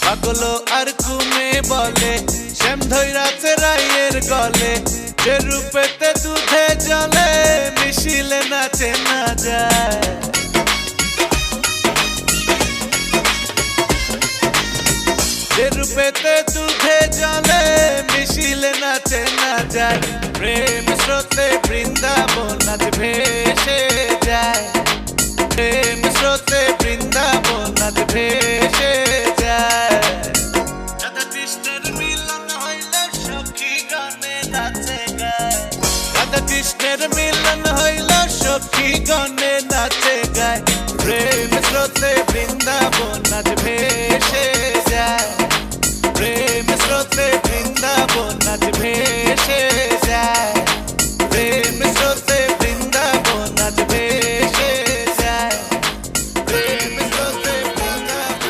পাগলো আর কুমে বলে শ্যাম ধৈরাছে রাইয়ের গলে যে রূপেতে দুধে জলে মিশিলে নাচে না যায় যে রূপেতে দুধে জলে মিশিলে নাচে না যায় প্রেম স্রোতে বৃন্দাবন আজ ভেসে যায় প্রেম স্রোতে বৃন্দাবন আজ ভেসে যায় রাধা কৃষ্ণের মিলন হইলে সখী গণে নাচে গায় রাধা কৃষ্ণের মিলন হইলে সখী গণে নাচে গায় প্রেম স্রোতে বৃন্দাবন আজ ভেসে যায় প্রেম স্রোতে বৃন্দাবন আজ ভেসে যায় প্রেম স্রোতে বৃন্দাবন আজ ভেসে যায় প্রেম স্রোতে বৃন্দাবন আজ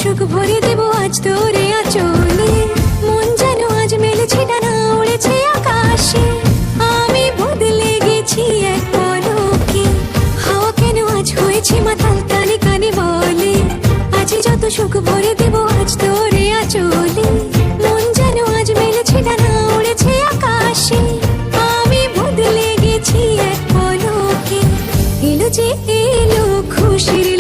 সুখ ভরে দেব আজ তোরে আচলে মন যেন আজ মেলেছে ডানা উড়েছে আকাশে আমি বদলে গেছি এক পলকে হাওয়া কেন আজ হয়েছে মাতাল কানে কানে বলে আজ যত সুখ ভরে দেব আজ তোরে আচলে মন যেন আজ মেলেছে ডানা উড়েছে আকাশে আমি বদলে গেছি এক পলকে এলো যে এলো খুশির